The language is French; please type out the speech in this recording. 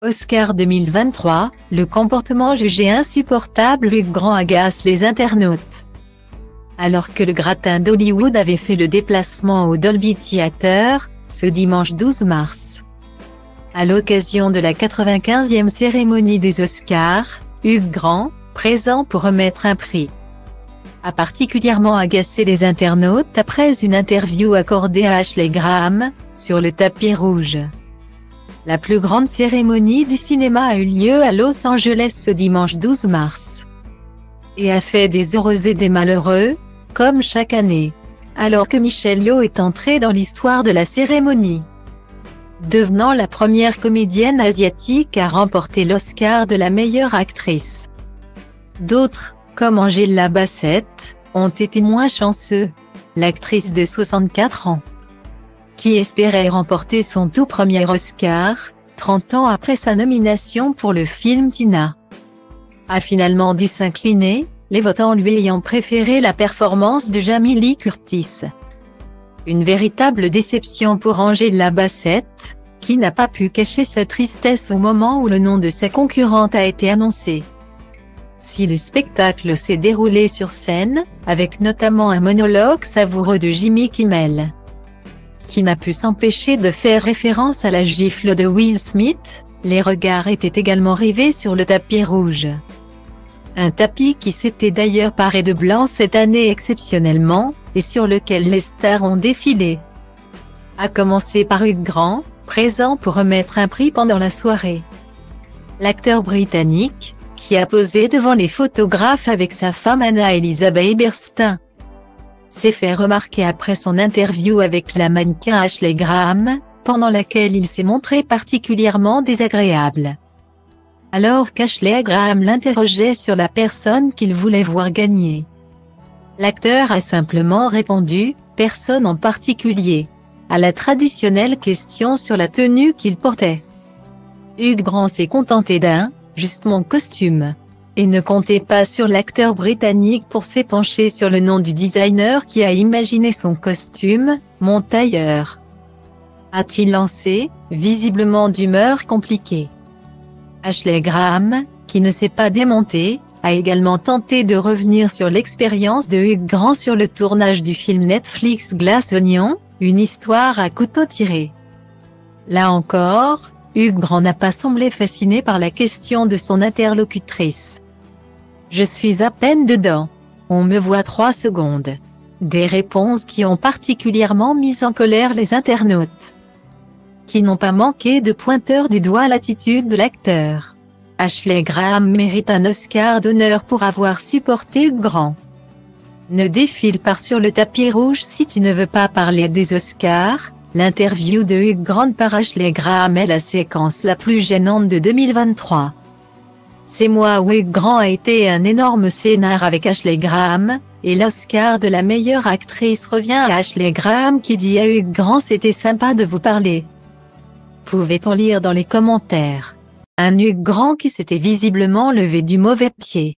Oscar 2023, le comportement jugé insupportable Hugh Grant agace les internautes. Alors que le gratin d'Hollywood avait fait le déplacement au Dolby Theatre, ce dimanche 12 mars. À l'occasion de la 95e cérémonie des Oscars, Hugh Grant, présent pour remettre un prix, a particulièrement agacé les internautes après une interview accordée à Ashley Graham, sur le tapis rouge. La plus grande cérémonie du cinéma a eu lieu à Los Angeles ce dimanche 12 mars. Et a fait des heureux et des malheureux, comme chaque année. Alors que Michelle Yeoh est entrée dans l'histoire de la cérémonie, devenant la première comédienne asiatique à remporter l'Oscar de la meilleure actrice. D'autres, comme Angela Bassett, ont été moins chanceux. L'actrice de 64 ans, qui espérait remporter son tout premier Oscar, 30 ans après sa nomination pour le film Tina, a finalement dû s'incliner, les votants lui ayant préféré la performance de Jamie Lee Curtis. Une véritable déception pour Angela Bassett, qui n'a pas pu cacher sa tristesse au moment où le nom de sa concurrente a été annoncé. Si le spectacle s'est déroulé sur scène, avec notamment un monologue savoureux de Jimmy Kimmel, qui n'a pu s'empêcher de faire référence à la gifle de Will Smith, les regards étaient également rivés sur le tapis rouge. Un tapis qui s'était d'ailleurs paré de blanc cette année exceptionnellement, et sur lequel les stars ont défilé. À commencer par Hugh Grant, présent pour remettre un prix pendant la soirée. L'acteur britannique, qui a posé devant les photographes avec sa femme Anna Elizabeth Burstyn, s'est fait remarquer après son interview avec la mannequin Ashley Graham, pendant laquelle il s'est montré particulièrement désagréable. Alors qu'Ashley Graham l'interrogeait sur la personne qu'il voulait voir gagner, l'acteur a simplement répondu « personne en particulier » à la traditionnelle question sur la tenue qu'il portait. Hugh Grant s'est contenté d'un « juste mon costume ». Et ne comptez pas sur l'acteur britannique pour s'épancher sur le nom du designer qui a imaginé son costume, mon tailleur, a-t-il lancé, visiblement d'humeur compliquée. Ashley Graham, qui ne s'est pas démontée, a également tenté de revenir sur l'expérience de Hugh Grant sur le tournage du film Netflix Glass Onion, une histoire à couteau tiré. Là encore, Hugh Grant n'a pas semblé fasciné par la question de son interlocutrice. Je suis à peine dedans. On me voit 3 secondes. Des réponses qui ont particulièrement mis en colère les internautes, qui n'ont pas manqué de pointer du doigt l'attitude de l'acteur. Ashley Graham mérite un Oscar d'honneur pour avoir supporté Hugh Grant. Ne défile pas sur le tapis rouge si tu ne veux pas parler des Oscars. L'interview de Hugh Grant par Ashley Graham est la séquence la plus gênante de 2023. C'est moi où Hugh Grant a été un énorme scénar avec Ashley Graham, et l'Oscar de la meilleure actrice revient à Ashley Graham qui dit à Hugh Grant c'était sympa de vous parler. Pouvait-on lire dans les commentaires. Un Hugh Grant qui s'était visiblement levé du mauvais pied.